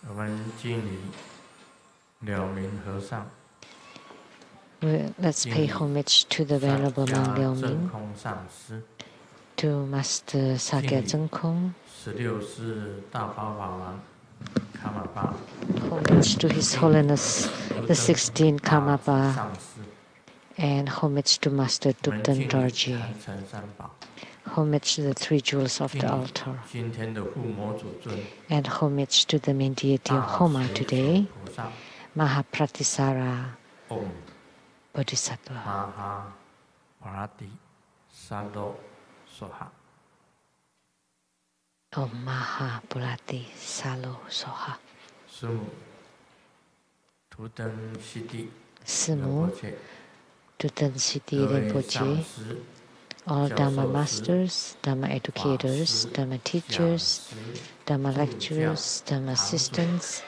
我们敬礼了明和尚。 Let's pay homage to the Venerable Maang Liao Ming, to Master Sakya Zhengkong, homage to His Holiness the 16th Karmapa, and homage to Master Dukden Dorji, homage to the three jewels of the altar, and homage to the main deity of Homa today, Mahapratisara Bodhisattva. Om Mahapurati Salo Soha. Simu Duden Siddhi Rinpoche, all Dhamma masters, Dhamma educators, Dhamma teachers, Dhamma lecturers, Dhamma assistants,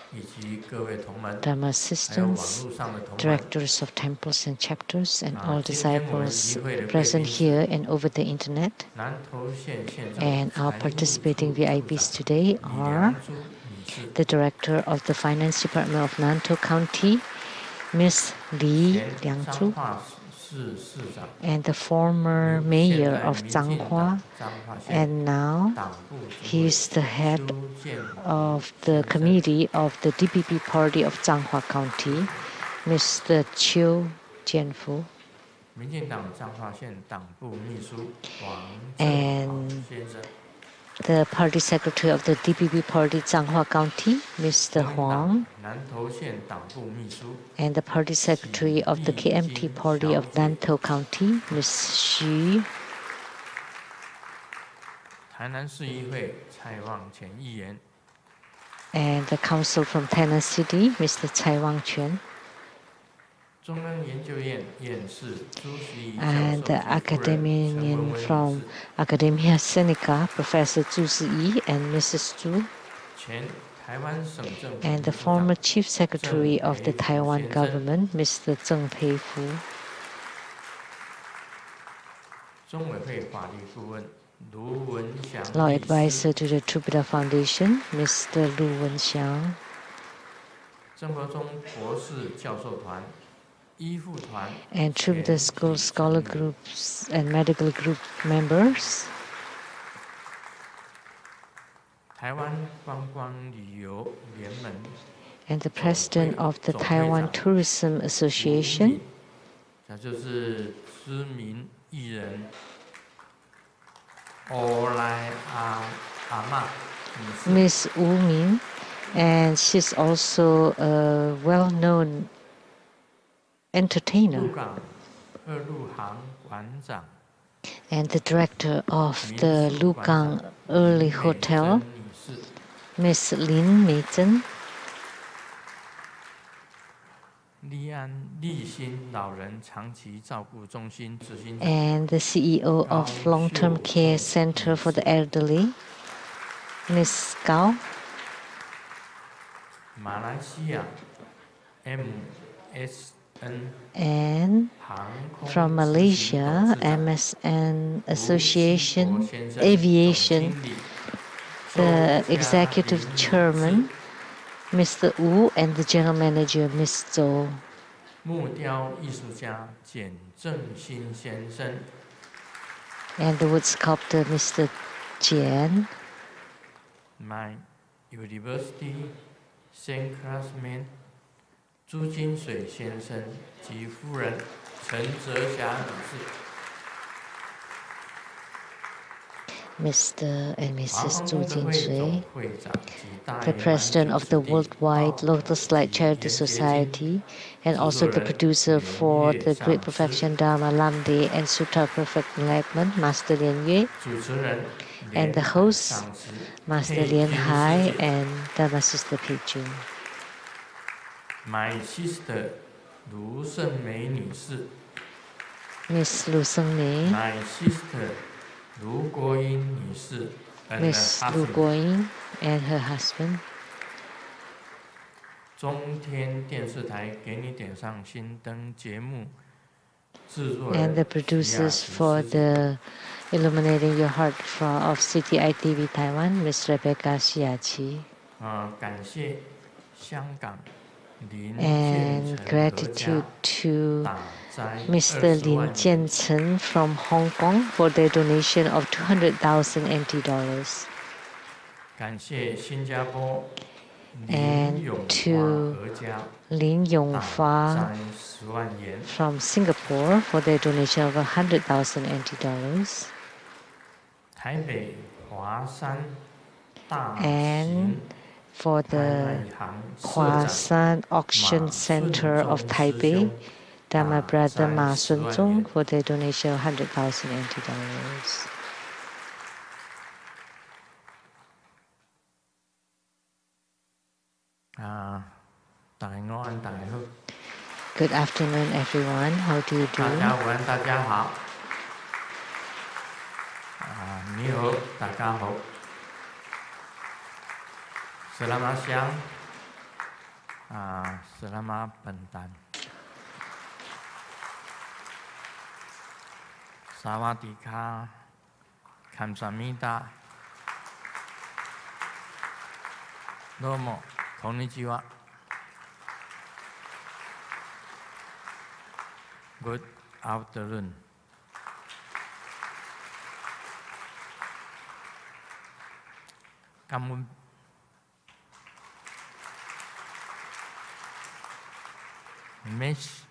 directors of temples and chapters, and all disciples present here and over the internet. And our participating VIPs today are the Director of the Finance Department of Nantou County, Ms. Li Liangzhu, and the former mayor of Changhua, and now he is the head of the committee of the DPP party of Changhua County, Mr. Chiu Jianfu, and the party secretary of the DPP party Changhua County, Mr. Huang, and the party secretary of the KMT party of Nantou County, Ms. Xu, and the council from Tainan City, Mr. Cai Wangquan, and the academician from Academia Sinica, Professor Zhu Ziyi and Mrs. Zhu, and the former chief secretary of the Taiwan government, Mr. Zheng Peifu, law advisor to the Trubida Foundation, Mr. Lu Wenxiang, and Trubida School scholar groups and medical group members, and the president of the Taiwan Tourism Association, Ms. Wu Min, and she's also a well-known entertainer, and the director of the Lugang Early Hotel, Ms. Lin Meizhen, and the CEO of Long-Term Care Center for the Elderly, Ms. Gao, and from Malaysia, MSN Association Aviation, the executive chairman, Mr. Wu, and the general manager, Ms. Zhou. And the wood sculptor, Mr. Jian. My university same classmate 朱金水先生及夫人陈哲霞女士。 Mr. and Mrs. Zhu Jinshui, the president of the Worldwide Lotus Light Charity Society, and also the producer for the Great Perfection Dharma Lamde and Sutta Perfect Enlightenment, Master Lien Yue, and the hosts, Master Lien Hai and Dharma Sister Pei Jun. My sister Lu Shengmei 女士 Miss Lu Shengmei, My sister Lu Guoyin 女士 Miss Lu Guoyin and her husband. 中天电视台给你点上心灯节目制作 And the 人 producers for the Illuminating Your Heart of CTI TV Taiwan, Miss Rebecca Xiaqi. 感谢 and gratitude to Mr. Lin Jianchen from Hong Kong for their donation of 200,000 NT dollars. And to Lin Yongfa from Singapore for their donation of 100,000 NT dollars. And for the Hua San Auction Center of Taipei, Dharma Brother Ma Sun Zong for their donation of 100,000 NT dollars. Good afternoon, everyone. How do you do? Selamat siang, selamat petang. Sawadika, kamsahamnida. Domo, konnichiwa. Good afternoon. Cảm ơn. Merci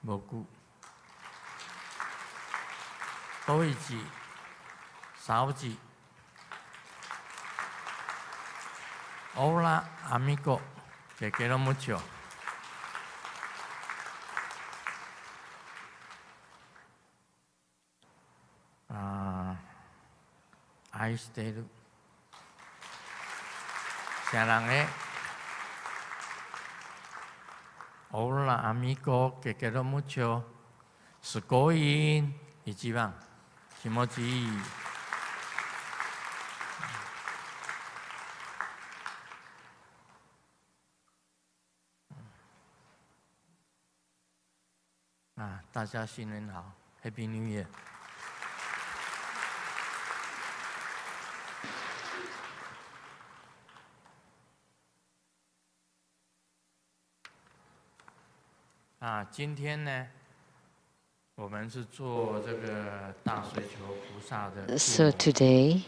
beaucoup. Đôi chị, sáu chị. Hola, amigo. Te quiero mucho. 아이스테르. 사랑해. Hola, amigo, que quiero mucho. Sugoin, 이지방, 김어지.大家新年好 ，Happy New Year。今天呢，我们是做这个大水球菩萨的。So today,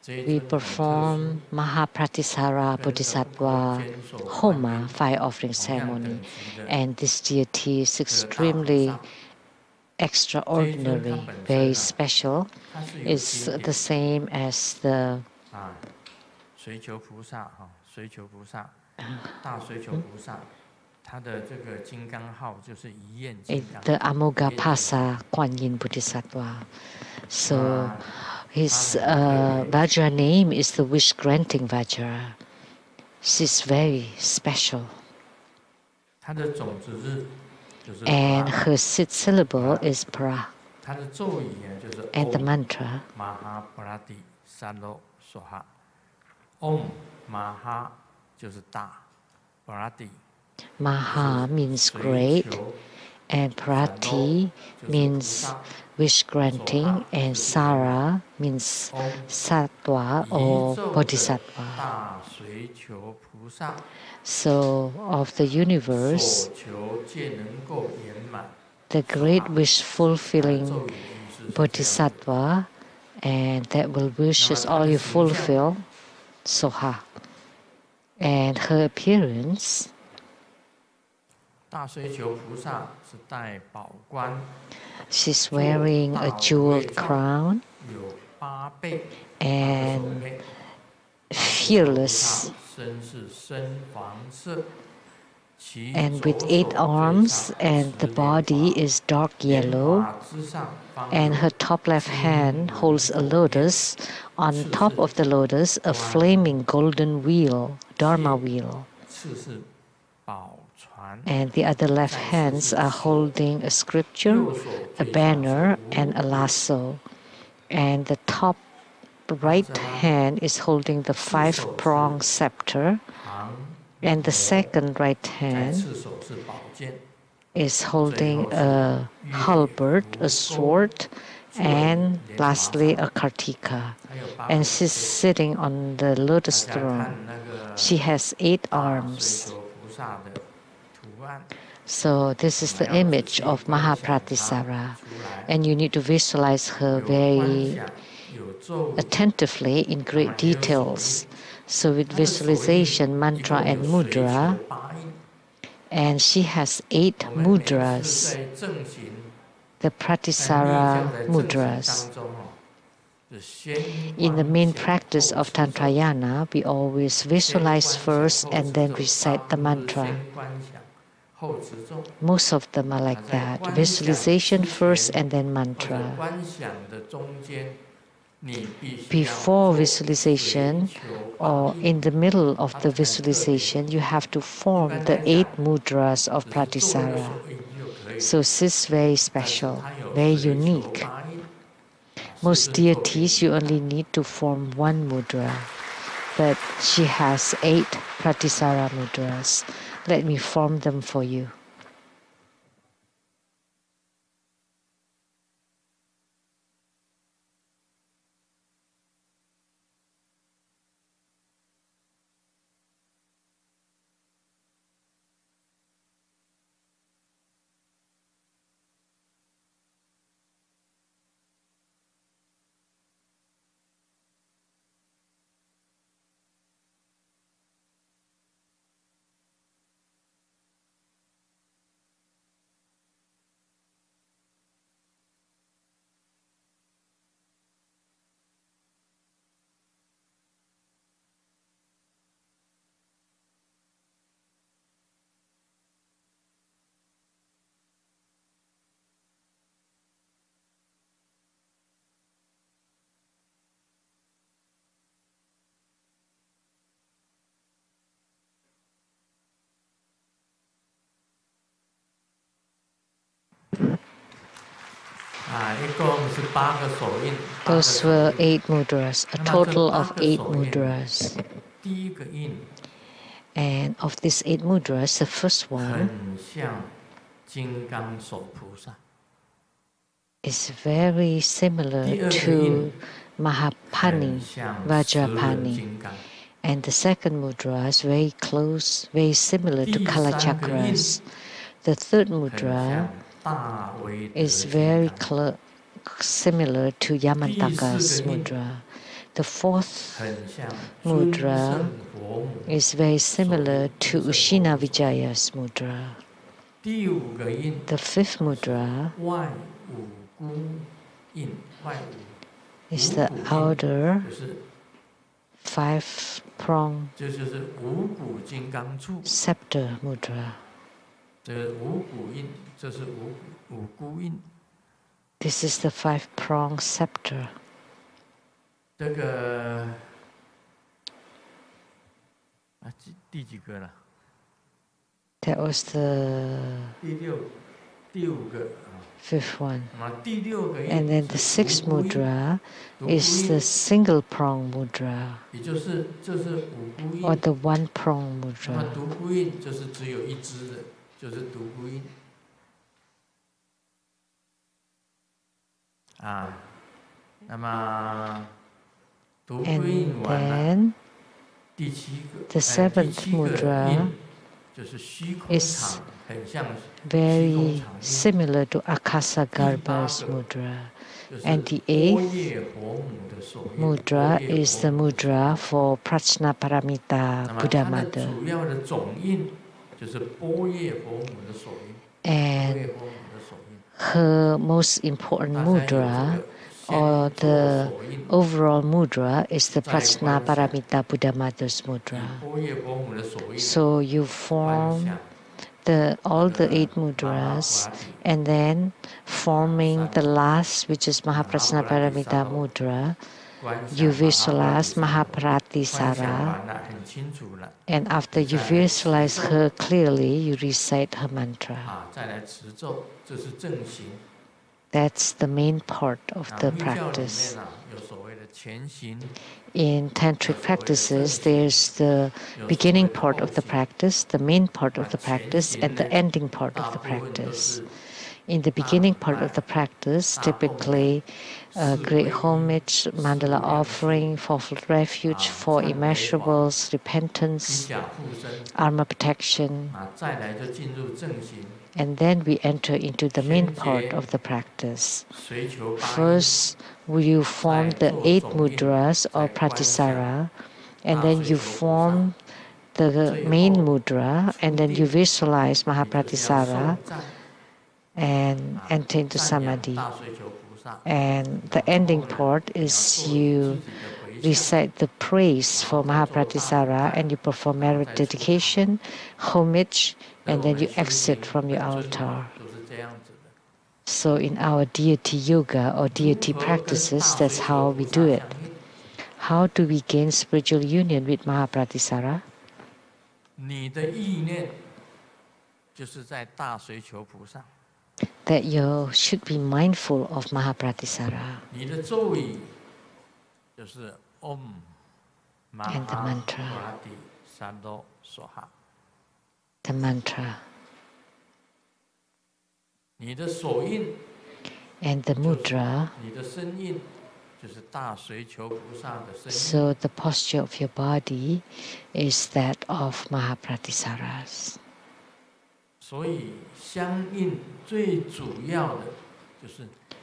we perform Mahapratisara Bodhisattva Homa fire offering ceremony, and this deity is extremely extraordinary, very special. It's the same as the 水球菩萨哈，水球菩萨，大水球菩萨。The Amoghapasa Kuan Yin Bodhisattva. So his Vajra name is the wish granting Vajra. She's very special. And her sixth syllable is Pra. And the mantra Mahaprati Salo Soha. Om Maha 就是大 Prati. Maha means great, and Prati means wish granting, and Sara means Sattva or Bodhisattva. So, of the universe, the great wish fulfilling Bodhisattva, and that will wishes all you fulfill, Soha. And her appearance, she's wearing a jeweled crown and fearless, and with 8 arms, and the body is dark yellow, and her top left hand holds a lotus. On top of the lotus, a flaming golden wheel, Dharma wheel. And the other left hands are holding a scripture, a banner, and a lasso. And the top right hand is holding the 5-pronged scepter. And the second right hand is holding a halberd, a sword, and lastly a kartika. And she's sitting on the lotus throne. She has 8 arms. So this is the image of Mahapratisara, and you need to visualize her very attentively in great details. So with visualization, mantra and mudra, and she has 8 mudras, the Pratisara mudras. In the main practice of Tantrayana, we always visualize first and then recite the mantra. Most of them are like that. Visualization first and then mantra. Before visualization or in the middle of the visualization, you have to form the 8 mudras of Pratisara. So this is very special, very unique. Most deities, you only need to form 1 mudra, but she has 8 Pratisara mudras. Let me form them for you. Those were 8 mudras, a total of 8 mudras. And of these 8 mudras, the first one is very similar to Mahapani, Vajrapani. And the second mudra is very close, very similar to Kalachakras. The third mudra is very similar to Yamantaka's mudra. The fourth mudra is very similar to Ushina Vijaya's mudra. The fifth mudra is the outer 5-pronged scepter mudra. This is the 5-pronged scepter. That was the 5th one. And then the 6th mudra is the single-pronged mudra, or the 1-pronged mudra. And then the 7th mudra is very similar to Akasagarbha's mudra. And the 8th mudra is the mudra for Prajnaparamita Buddha Mother. And her most important mudra, or the overall mudra, is the Prajnaparamita Buddha Mother's mudra. So you form all the 8 mudras, and then forming the last, which is Mahaprajnaparamita mudra, you visualize Mahapratisara, and after you visualize her clearly, you recite her mantra. That's the main part of the practice. In tantric practices, there's the beginning part of the practice, the main part of the practice, and the ending part of the practice. In the beginning part of the practice, typically great homage, mandala offering, fourfold refuge, four immeasurables, repentance, armor protection, and then we enter into the main part of the practice. First, you form the 8 mudras or pratisara, and then you form the main mudra, and then you visualize Mahapratisara and enter into Samadhi. And the ending part is you recite the praise for Mahapratisara and you perform merit dedication, homage, and then you exit from your altar. So in our deity yoga or deity practices, that's how we do it. How do we gain spiritual union with Mahapratisara? That you should be mindful of Mahapratisara. And the mantra. The mantra. And the mudra. So the posture of your body is that of Mahapratisaras.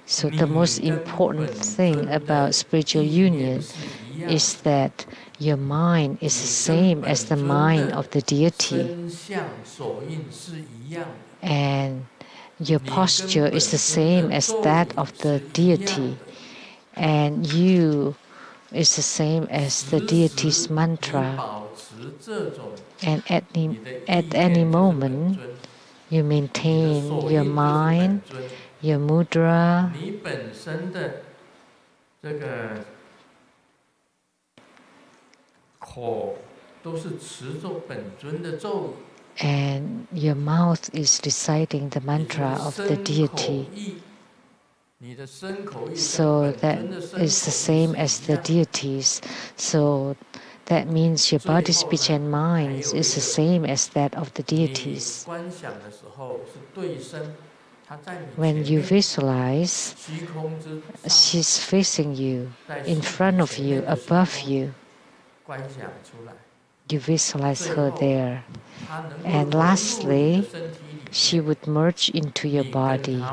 So the most important thing about spiritual union is that your mind is the same as the mind of the deity. And your posture is the same as that of the deity. And you is the same as the deity's mantra. And at any moment, you maintain your mind, your mudra, and your mouth is reciting the mantra of the deity. So that is the same as the deities. So that means your body, speech, and mind is the same as that of the deities. When you visualize, she's facing you, in front of you, above you. You visualize her there. And lastly, she would merge into your body.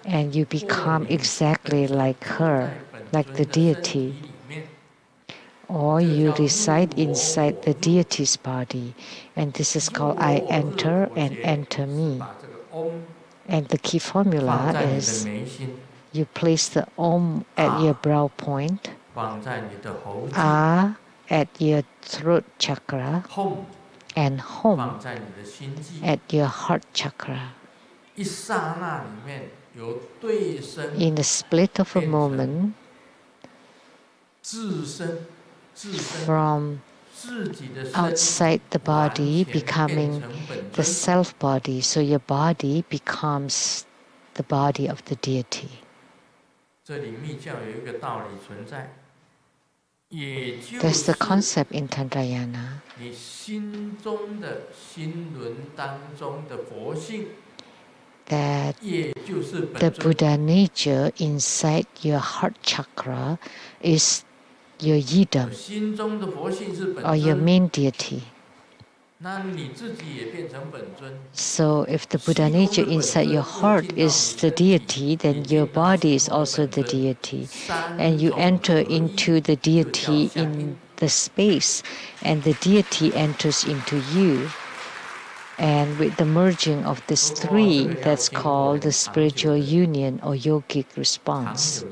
And you become exactly like her, like the deity. Or you reside inside the deity's body. And this is called I enter and enter me. And the key formula is you place the Om at your brow point, Ah at your throat chakra, and Hum at your heart chakra. In the split of a moment, from outside the body becoming the self body, so your body becomes the body of the deity. There's the concept in Tantrayana. That the Buddha nature inside your heart chakra is your yidam, or your main deity. So if the Buddha nature inside your heart is the deity, then your body is also the deity. And you enter into the deity in the space, and the deity enters into you. And with the merging of these three, that's called the spiritual union or yogic response.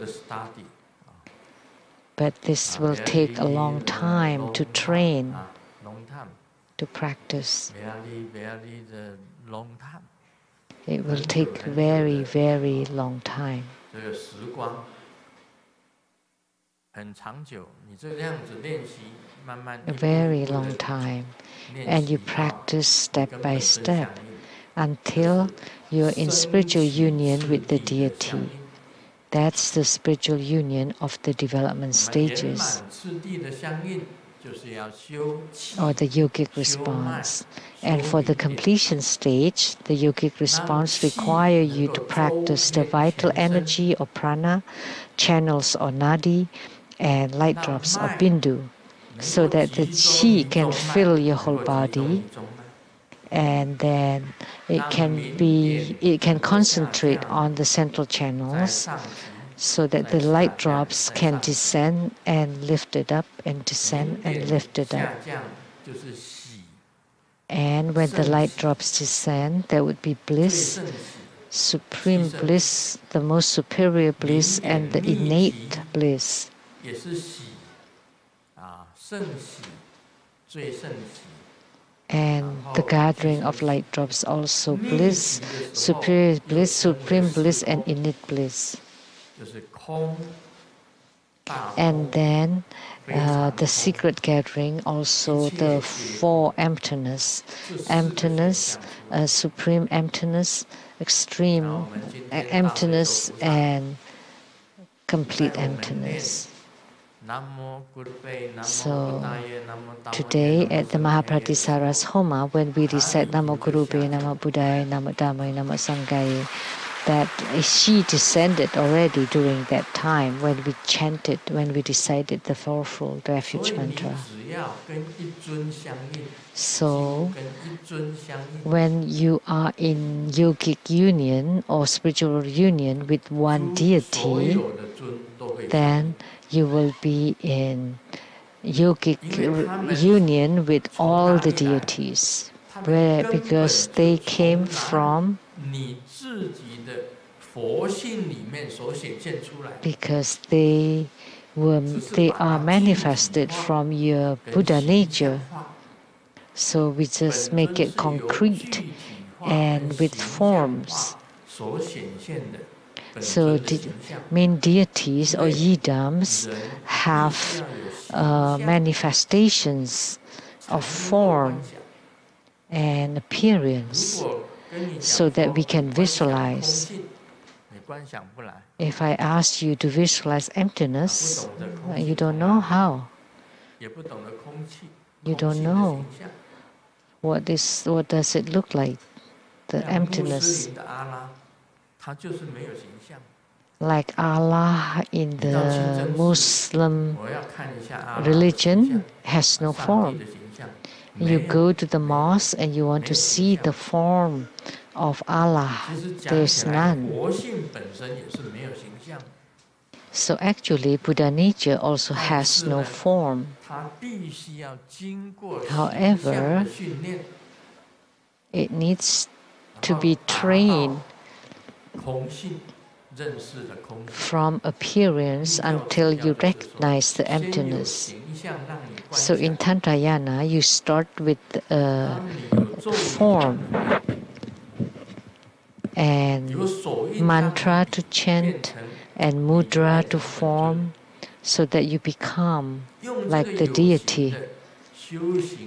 But this will take a long time to train, to practice. It will take very, very long time. A very long time. And you practice step by step until you're in spiritual union with the deity. That's the spiritual union of the development stages. or the yogic response. And for the completion stage, the yogic response requires you to practice the vital energy or prana, channels or nadi, and light drops or bindu, so that the qi can fill your whole body, and then it can concentrate on the central channels, so that the light drops can descend and lift it up, and descend and lift it up. And when the light drops descend, there would be bliss, supreme bliss, the most superior bliss, and the innate bliss. And the gathering of light drops also bliss, superior bliss, supreme bliss, and innate bliss. And then the secret gathering, also the four emptiness, supreme emptiness, extreme emptiness, and complete emptiness. So today at the Mahapratisara's Homa, when we recite Namo Gurubhe, Namo Buddhaya, Namo Dhammaya, Namo Sanghaya, that she descended already during that time when we chanted, when we recited the fourfold refuge mantra. So when you are in yogic union or spiritual union with one deity, then you will be in yogic union with all the deities, because they came from because they are manifested from your Buddha nature. So we just make it concrete and with forms. So the main deities or yidams have manifestations of form and appearance, so that we can visualize. If I ask you to visualize emptiness, you don't know how. You don't know what does it look like, the emptiness. Like Allah in the Muslim religion has no form. You go to the mosque and you want to see the form of Allah. There's none. So actually, Buddha nature also has no form. However, it needs to be trained from appearance until you recognize the emptiness. So in Tantrayana, you start with form and mantra to chant and mudra to form, so that you become like the deity.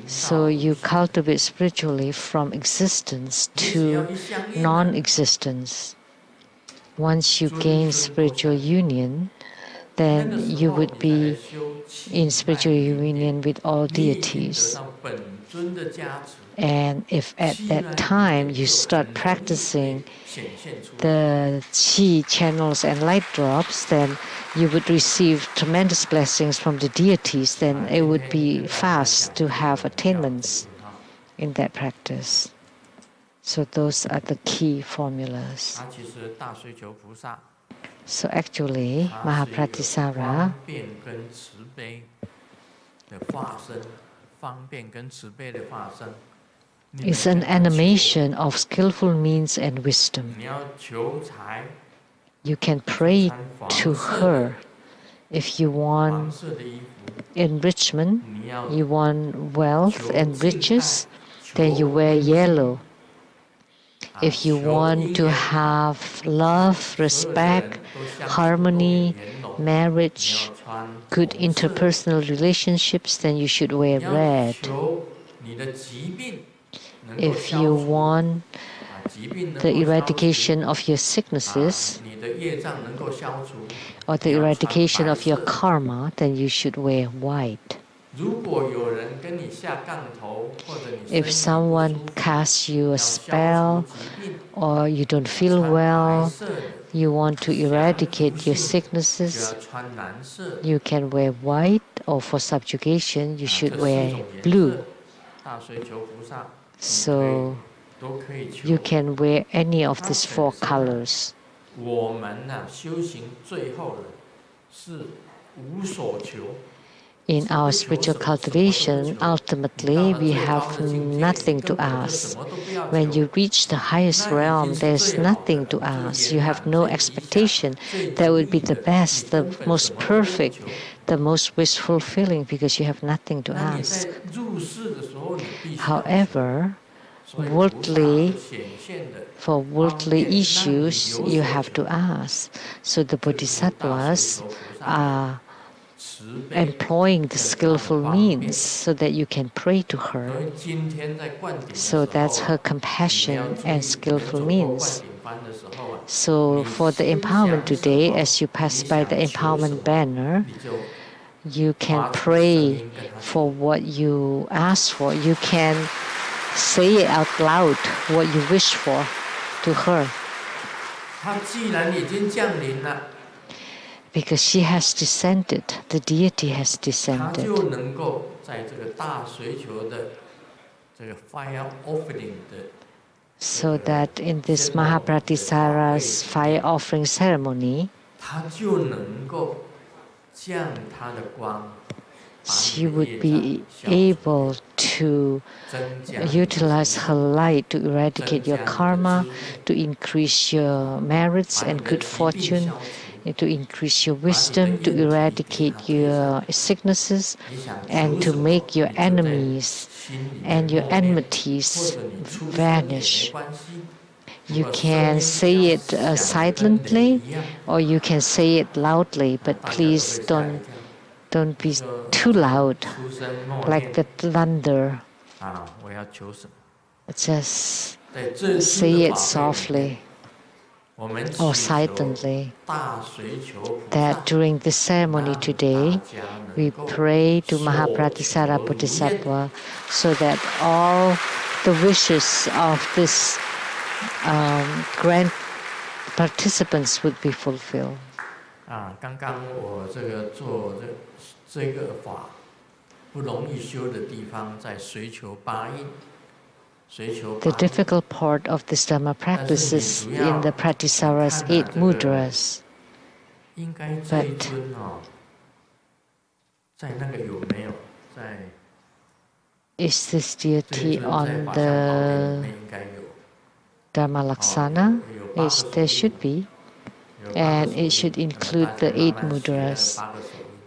So you cultivate spiritually from existence to non-existence. Once you gain spiritual union, then you would be in spiritual union with all deities. And if at that time you start practicing the qi channels and light drops, then you would receive tremendous blessings from the deities. Then it would be fast to have attainments in that practice. So those are the key formulas. So actually, Mahapratisara is an animation of skillful means and wisdom. You can pray to her. If you want enrichment, you want wealth and riches, then you wear yellow. If you want to have love, respect, harmony, marriage, good interpersonal relationships, then you should wear red. If you want the eradication of your sicknesses or the eradication of your karma, then you should wear white. If someone casts you a spell, or you don't feel well, you want to eradicate your sicknesses, you can wear white, or for subjugation, you should wear blue. So you can wear any of these 4 colors. In our spiritual cultivation, ultimately, we have nothing to ask. When you reach the highest realm, there's nothing to ask. You have no expectation. That would be the best, the most perfect, the most wishful feeling, because you have nothing to ask. However, for worldly issues, you have to ask. So the bodhisattvas are employing the skillful means so that you can pray to her. So that's her compassion and skillful means. So for the empowerment today, as you pass by the empowerment banner, you can pray for what you ask for. You can say it out loud, what you wish for, to her. Because she has descended, the deity has descended. So that in this Mahapratisara's fire offering ceremony, she would be able to utilize her light to eradicate your karma, to increase your merits and good fortune, to increase your wisdom, to eradicate your sicknesses, and to make your enemies and your enmities vanish. You can say it silently, or you can say it loudly, but please don't be too loud, like the thunder. Just say it softly or silently, that during this ceremony today, we pray to Mahapratisara Bodhisattva so that all the wishes of this grand participants would be fulfilled. 刚刚我做这个法不容易修的地方，在随求八印。The difficult part of this Dhamma practice is in the Pratisara's 8 mudras. But is this deity on the Dhamma Laksana? There should be. And it should include the 8 mudras.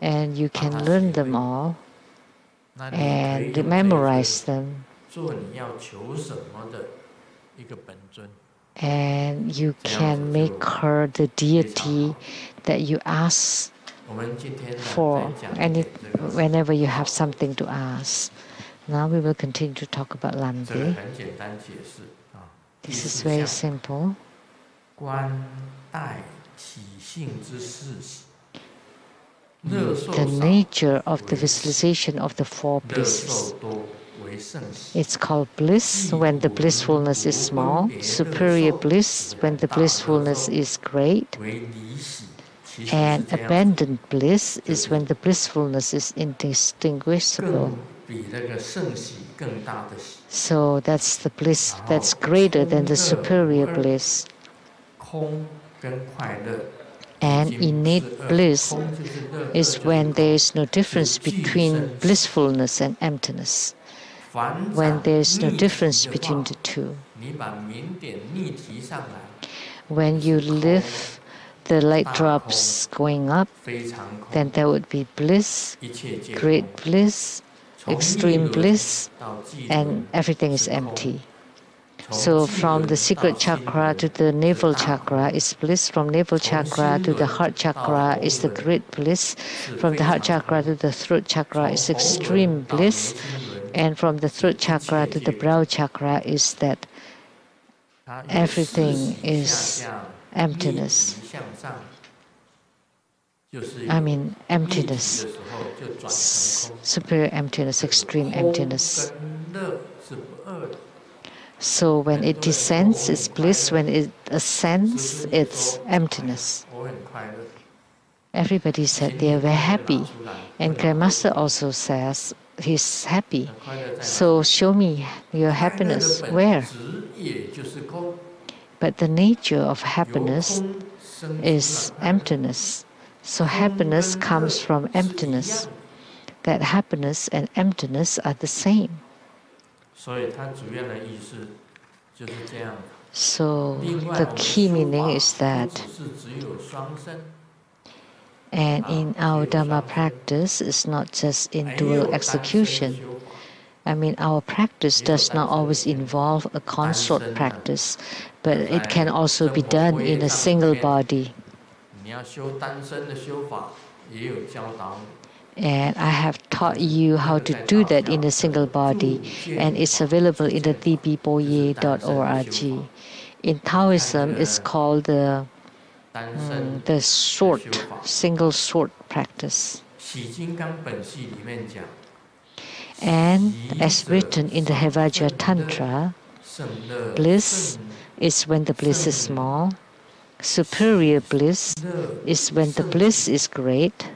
And you can learn them all and memorize them. And you can make her the deity that you ask for whenever you have something to ask. Now we will continue to talk about Landi. This is very simple. The nature of the visualization of the 4 blisses. It's called bliss when the blissfulness is small, superior bliss when the blissfulness is great, and abandoned bliss is when the blissfulness is indistinguishable. So that's the bliss that's greater than the superior bliss. And innate bliss is when there is no difference between blissfulness and emptiness, when there is no difference between the two. When you lift the light drops going up, then there would be bliss, great bliss, extreme bliss, and everything is empty. So from the secret chakra to the navel chakra is bliss. From navel chakra to the heart chakra is the great bliss. From the heart chakra to the throat chakra is extreme bliss. And from the throat chakra to the brow chakra is that everything is emptiness. I mean emptiness, superior emptiness, extreme emptiness. So when it descends, it's bliss. When it ascends, it's emptiness. Everybody said they are very happy. And Grandmaster also says he's happy. So show me your happiness. Where? But the nature of happiness is emptiness. So happiness comes from emptiness. That happiness and emptiness are the same. So the key meaning is that, and in our Dharma practice, it's not just in dual execution. I mean, our practice does not always involve a consort practice, but it can also be done in a single body. And I have taught you how to do that in a single body, and it's available in the dbipoye.org. In Taoism, it's called the single sword practice. And as written in the Hevajra Tantra, bliss is when the bliss is small, superior bliss is when the bliss is great,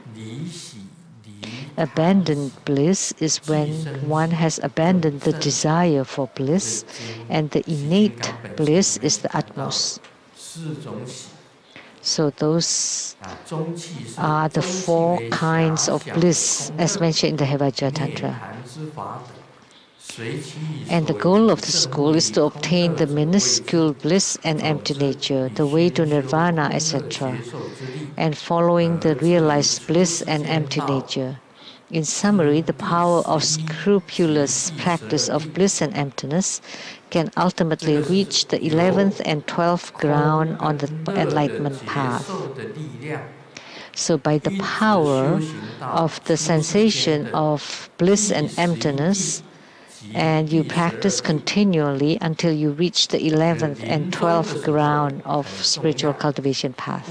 abandoned bliss is when one has abandoned the desire for bliss, and the innate bliss is the utmost. So those are the 4 kinds of bliss as mentioned in the Hevajra Tantra. And the goal of the school is to obtain the minuscule bliss and empty nature, the way to nirvana, etc., and following the realized bliss and empty nature. In summary, the power of scrupulous practice of bliss and emptiness can ultimately reach the 11th and 12th ground on the enlightenment path. So by the power of the sensation of bliss and emptiness, and you practice continually until you reach the 11th and 12th ground of spiritual cultivation path.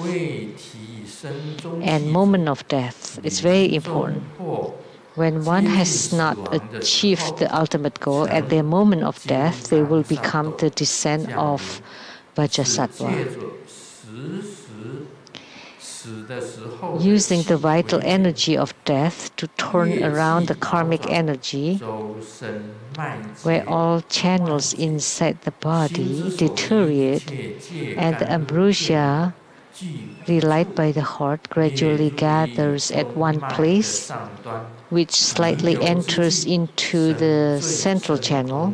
And moment of death, it's very important. When one has not achieved the ultimate goal, at their moment of death, they will become the descent of Vajrasattva. Using the vital energy of death to turn around the karmic energy, where all channels inside the body deteriorate and the ambrosia relight by the heart gradually gathers at one place, which slightly enters into the central channel,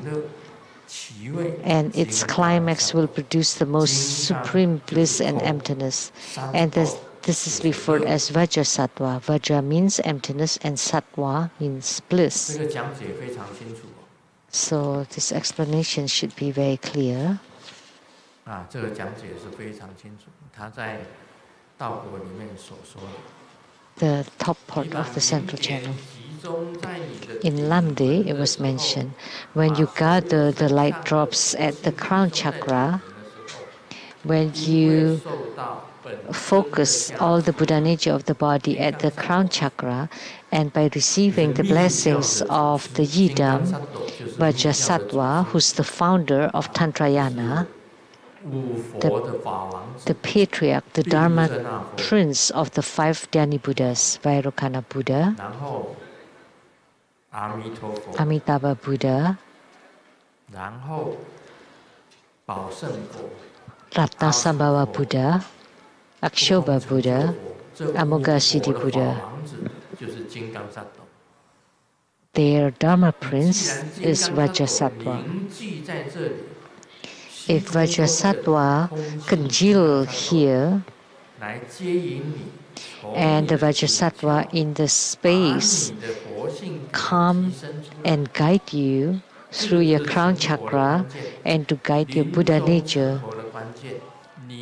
and its climax will produce the most supreme bliss and emptiness. And this is referred as Vajrasattva. Vajra means emptiness and Sattva means bliss. So this explanation should be very clear. The top part of the central channel. In Lamde, it was mentioned, when you gather the light drops at the crown chakra, when you focus all the Buddha nature of the body at the crown chakra, and by receiving the blessings of the Yidam, Vajrasattva, who's the founder of Tantrayana, the patriarch, the Dharma prince of the 5 Dhyani Buddhas, Vairocana Buddha, Amitabha Buddha, Ratnasambhava Buddha, Akshobha Buddha, Amoghasiddhi Buddha. Their Dharma prince is Vajrasattva. If Vajrasattva congeal here, and the Vajrasattva in the space come and guide you through your crown chakra and to guide your Buddha nature,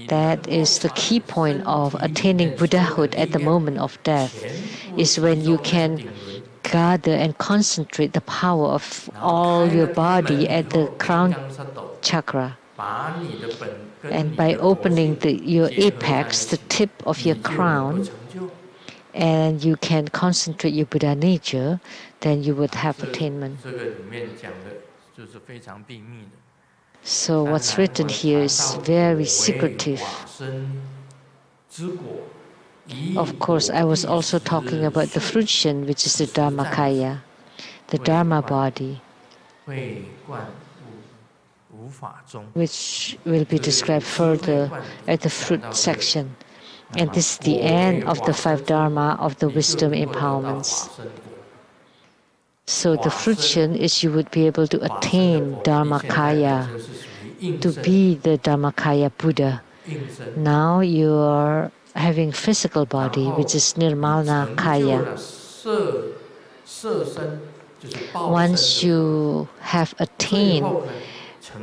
that is the key point of attaining Buddhahood at the moment of death, is when you can gather and concentrate the power of all your body at the crown chakra. And by opening your apex, the tip of your crown, and you can concentrate your Buddha nature, then you would have attainment. So what's written here is very secretive. Of course, I was also talking about the fruition, which is the Dharmakaya, the Dharma body, which will be described further at the fruit section. And this is the end of the 5 Dharma of the wisdom empowerments. So the fruition is you would be able to attain Dharmakaya, to be the Dharmakaya Buddha. Now you are having physical body, which is Nirmala Kaya. Once you have attained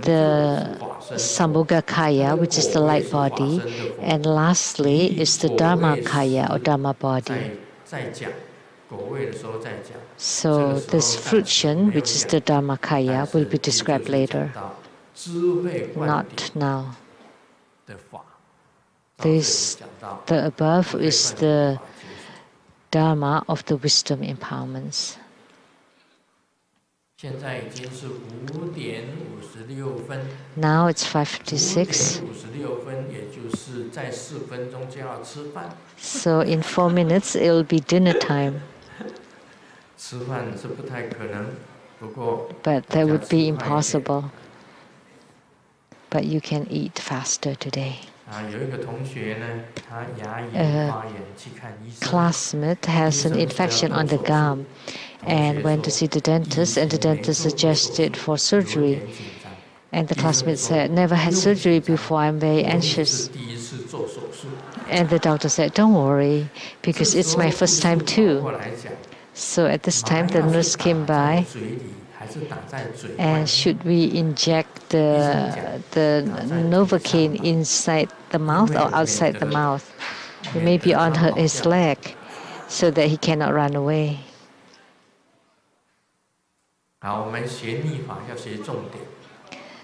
the Sambhoga Kaya, which is the light body, and lastly is the Dharma Kaya or Dharma body. So this fruition, which is the Dharma Kaya, will be described later, not now. The above is the Dharma of the wisdom empowerments. Now it's 5:56. So in 4 minutes it will be dinner time. But that would be impossible. But you can eat faster today. A classmate has an infection on the gum and went to see the dentist, and the dentist suggested for surgery. And the classmate said, "Never had surgery before, I'm very anxious." And the doctor said, "Don't worry, because it's my first time too." So at this time the nurse came by, and should we inject the Novocaine inside the mouth or outside the mouth? Maybe on his leg, so that he cannot run away.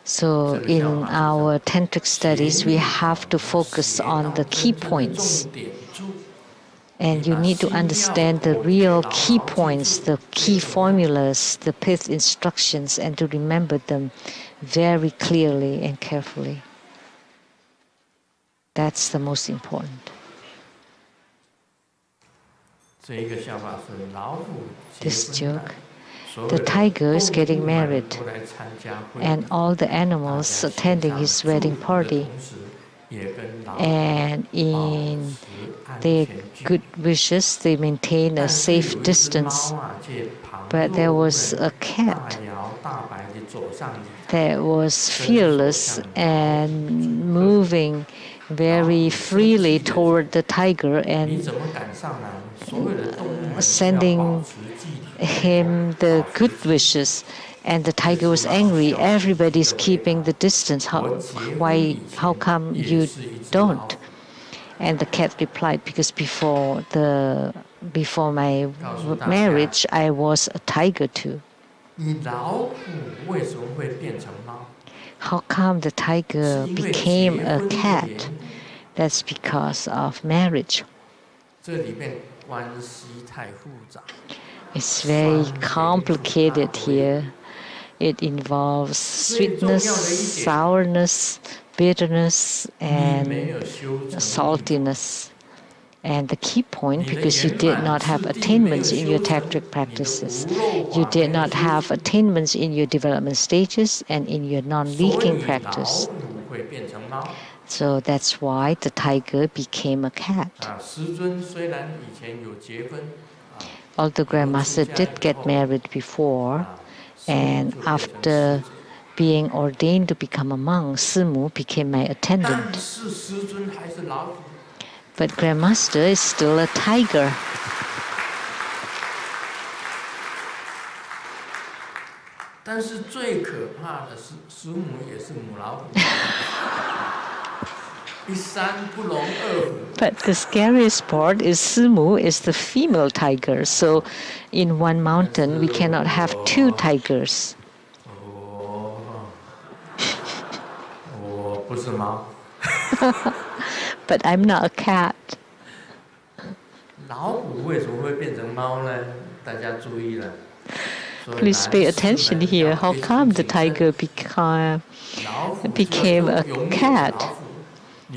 So in our tantric studies, we have to focus on the key points. And you need to understand the real key points, the key formulas, the pith instructions, and to remember them very clearly and carefully. That's the most important. This joke. The tiger is getting married, and all the animals attending his wedding party. And in their good wishes, they maintain a safe distance. But there was a cat that was fearless and moving very freely toward the tiger and sending him the good wishes. And the tiger was angry. Everybody's keeping the distance. How come you don't? And the cat replied, "Because before my marriage, I was a tiger too." How come the tiger became a cat? That's because of marriage. It's very complicated here. It involves sweetness, sourness, bitterness, and saltiness. And the key point, because you did not have attainments in your tantric practices, you did not have attainments in your development stages and in your non-leaking practice. So that's why the tiger became a cat. Although Grandmaster did get married before, and after being ordained to become a monk, Simu became my attendant. But Grandmaster is still a tiger. But the scariest part is Simu is the female tiger. So in one mountain, we cannot have 2 tigers. But I'm not a cat. Please pay attention here. How come the tiger became a cat?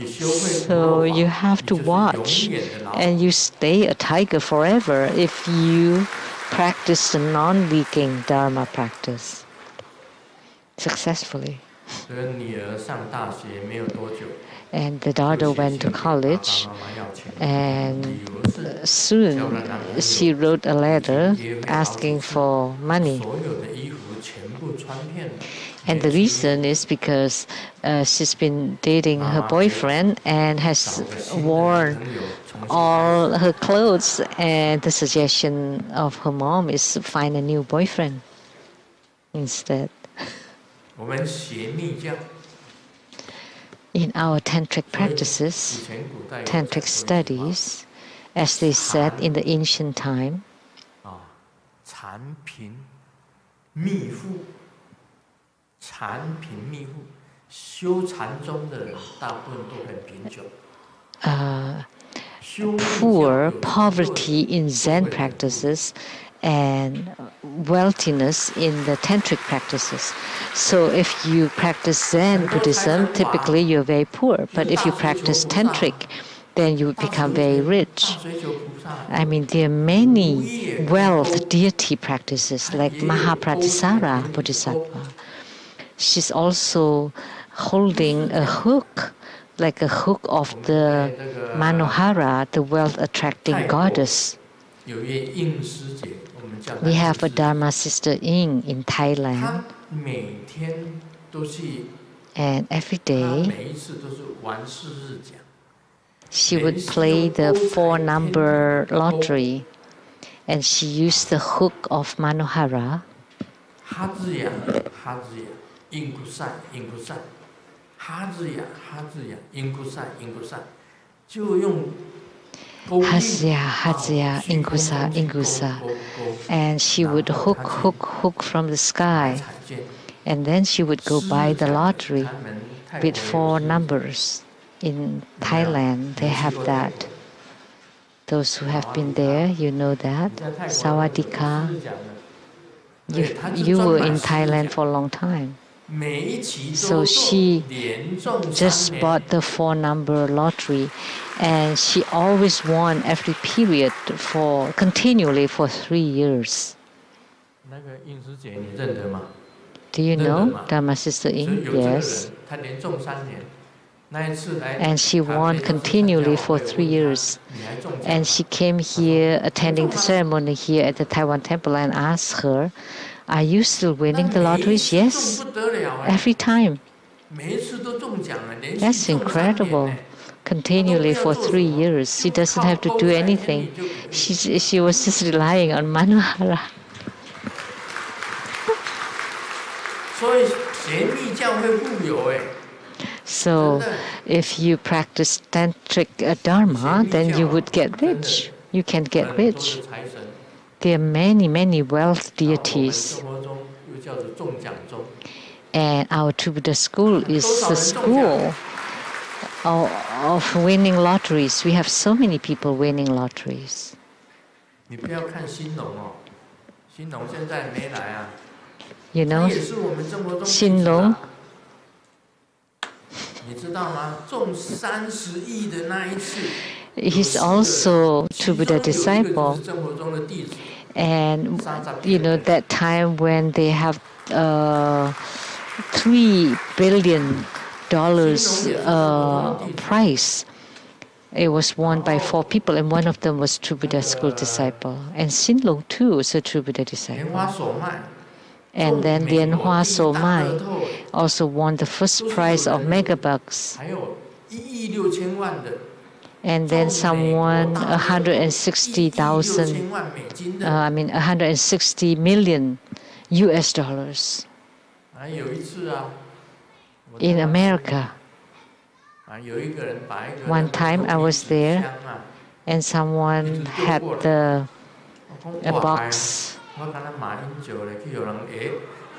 So you have to watch, and you stay a tiger forever if you practice the non-leaking Dharma practice successfully. And the daughter went to college, and soon she wrote a letter asking for money. And the reason is because she's been dating her boyfriend and has worn all her clothes, and the suggestion of her mom is to find a new boyfriend instead. In our tantric practices, tantric studies, as they said in the ancient time, poor, poverty in Zen practices, and wealthiness in the tantric practices. So if you practice Zen Buddhism, typically you're very poor. But if you practice tantric, then you become very rich. I mean, there are many wealth deity practices like Mahapratisara Bodhisattva. She's also holding a hook, like a hook of the Manohara, the wealth-attracting goddess. We have a Dharma sister in Thailand, and every day she would play the 4-number lottery, and she used the hook of Manohara. Hazya, Hazya, Ingusa, Ingusa. And she would hook from the sky. And then she would go buy the lottery with 4 numbers. In Thailand, they have that. Those who have been there, you know that. Sawadika. You were in Thailand for a long time. So she just bought the 4-number lottery, and she always won every period continually for 3 years. Do you know Dharma Sister Ying? Yes. And she won continually for 3 years. And she came here attending the ceremony here at the Taiwan Temple, and asked her, "Are you still winning the lotteries?" "Yes, every time." That's incredible. Continually for 3 years. She doesn't have to do anything. She was just relying on Manohara. So if you practice tantric Dharma, then you would get rich. You can get rich. There are many, many wealth deities. And our True Buddha school is the school of winning lotteries. We have so many people winning lotteries. You know, Xinlong. He's also True Buddha disciple. And you know, that time when they have $3 billion prize, it was won by 4 people, and one of them was True Buddha school disciple. And Xinlong too was a True Buddha disciple. And then Lien Hua So Mai also won the first prize of megabucks. And then someone 160 million US dollars in America. One time I was there, and someone had a box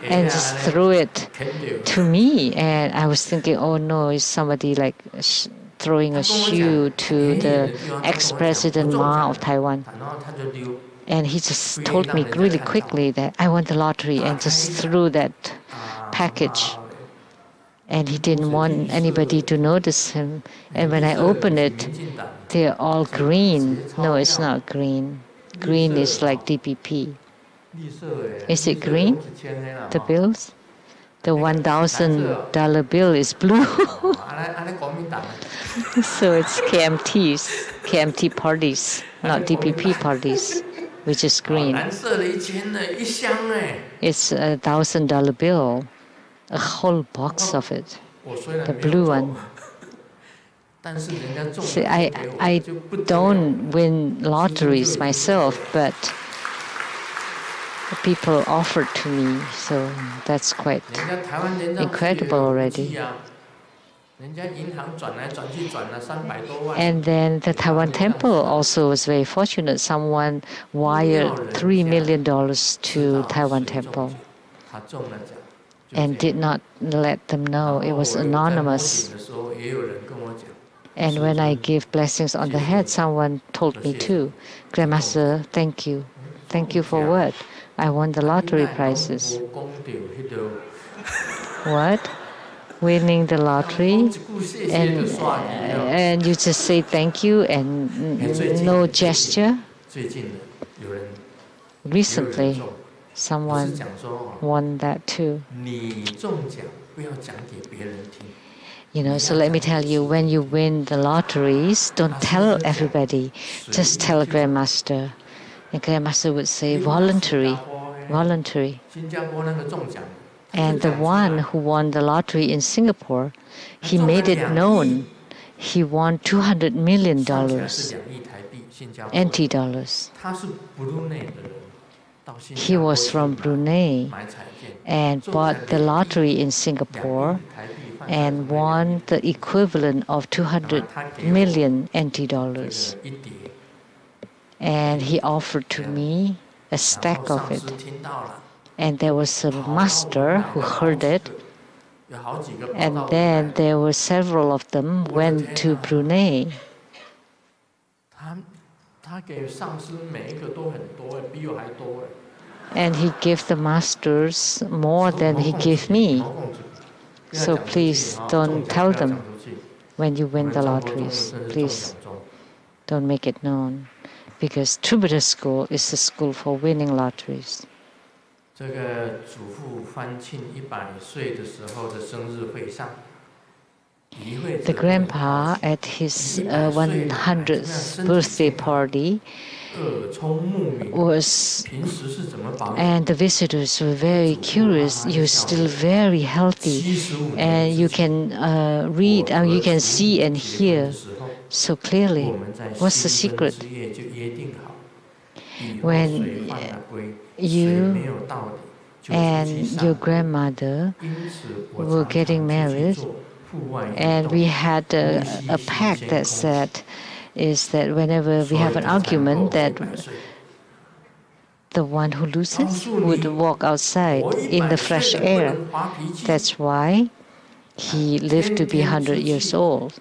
and just threw it to me, and I was thinking, oh no, is somebody like throwing a shoe to the ex-president Ma of Taiwan. And he just told me really quickly that I won the lottery and just threw that package. And he didn't want anybody to notice him. And when I opened it, they're all green. No, it's not green. Green is like DPP. Is it green? The bills? The $1,000 bill is blue. So it's KMT parties, not DPP parties, which is green. It's $1,000 bill, a whole box of it, the blue one. See, I don't win lotteries myself, but people offered to me, so that's quite incredible already. And then the Taiwan Temple also was very fortunate. Someone wired $3 million to Taiwan Temple and did not let them know. It was anonymous. And when I give blessings on the head, someone told me too, Grandmaster, thank you. Thank you for what? I won the lottery prizes. What? Winning the lottery? And you just say thank you and no gesture? Recently, someone won that too. You know, so let me tell you, when you win the lotteries, don't tell everybody. Just tell Grandmaster. And Grandmaster would say, voluntary. And the one who won the lottery in Singapore, he made it known. He won $200 million, NT dollars. He was from Brunei and bought the lottery in Singapore and won the equivalent of 200 million NT dollars. And he offered to me a stack of it. And there was a master who heard it. And then there were several of them went to Brunei. And he gave the masters more than he gave me. So please don't tell them when you win the lotteries. Please don't make it known. Because Troubadour School is the school for winning lotteries. The grandpa at his 100th birthday party was, and the visitors were very curious. You're still very healthy, and you can read, and you can see and hear so clearly. What's the secret? When you and your grandmother were getting married, and we had a pact that said is that whenever we have an argument, that the one who loses would walk outside in the fresh air. That's why he lived to be 100 years old.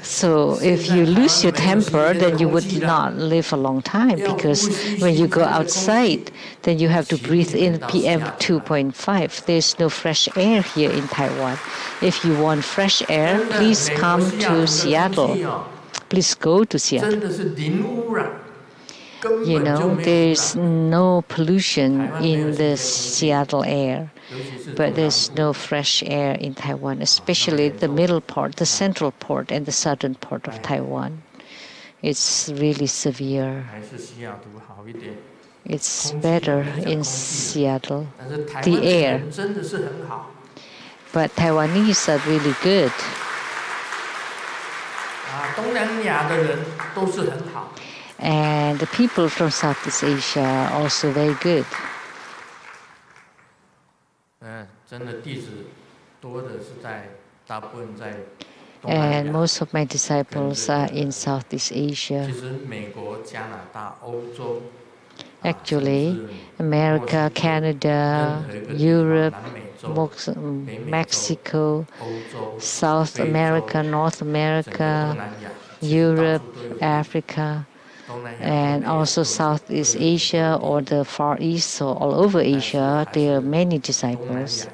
So if you lose your temper, then you would not live a long time, because when you go outside, then you have to breathe in PM 2.5. There's no fresh air here in Taiwan. If you want fresh air, please come to Seattle. Please go to Seattle. You know, there's no pollution in the Seattle air, but there's no fresh air in Taiwan, especially the middle part, the central part, and the southern part of Taiwan. It's really severe. It's better in Seattle, the air. But Taiwanese are really good. And the people from Southeast Asia are also very good. And most of my disciples are in Southeast Asia. Actually, America, Canada, Europe, Mexico, South America, North America, Europe, Africa, and also Southeast Asia or the Far East, so all over Asia, there are many disciples.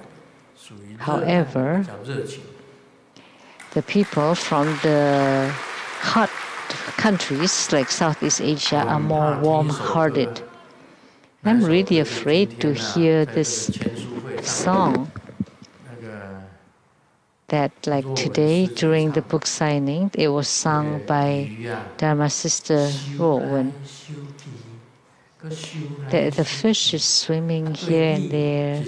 However, the people from the hot countries like Southeast Asia are more warm-hearted. I'm really afraid to hear this song that, like today, during the book signing, it was sung by Dharma Sister Rowan. The fish is swimming here and there.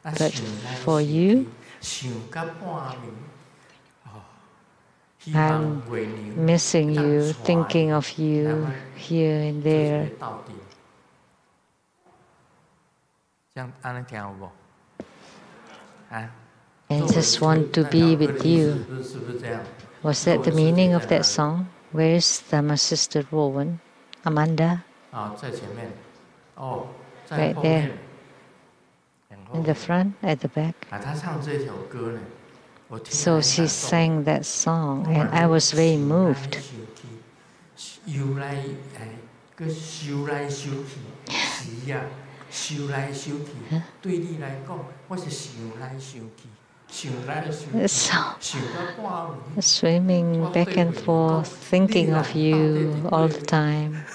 But for you, I'm missing you, thinking of you here and there. I just want to be with you. Was that the meaning of that song? Where is Dharma Sister Rowan? Amanda? Right there. In the front, at the back. So she sang that song, and I was very moved. So, swimming back and forth, thinking of you all the time.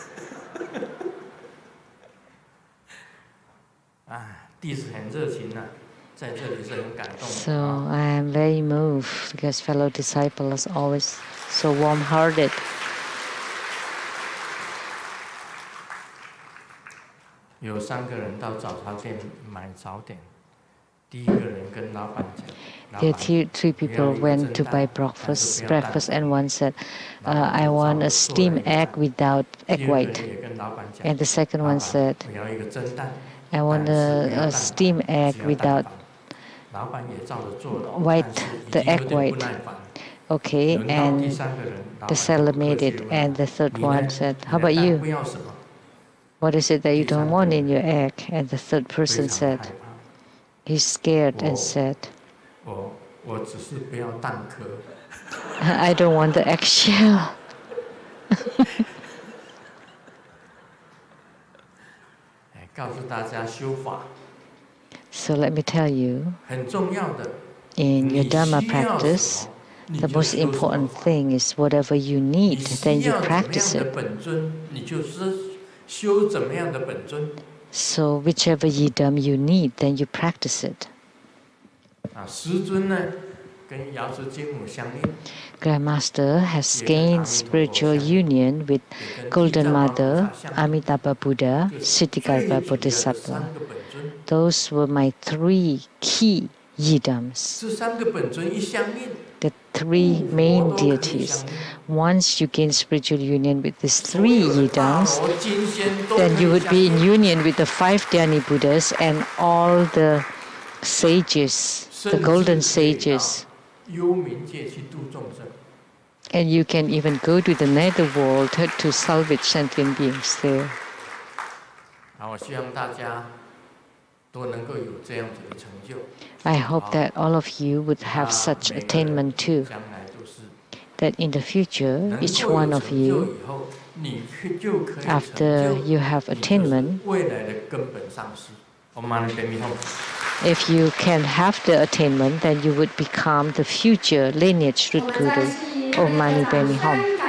So I am very moved because fellow disciples are always so warm-hearted. There three people went to buy breakfast, and one said, I want a steamed egg without egg white. And the second one said, I want a steamed egg without the egg white. Okay, and the seller made it. And the third one said, how about you? What is it that you don't want in your egg? And the third person said, he's scared and said, I don't want the eggshell. So let me tell you, in your Dharma practice, the most important thing is whatever you need, then you practice it. So whichever yidam you need, then you practice it. Grandmaster has gained spiritual union with Golden Mother, Amitabha Buddha, Ksitigarbha Bodhisattva. Those were my three key yidams. The three main deities. Once you gain spiritual union with these three yidams, then you would be in union with the 5 Dhyani Buddhas and all the sages, the golden sages. And you can even go to the netherworld to salvage sentient beings there. I hope that all of you would have such attainment too. That in the future, each one of you, after you have attainment, if you can have the attainment, then you would become the future lineage root guru of Mani Padme Hum.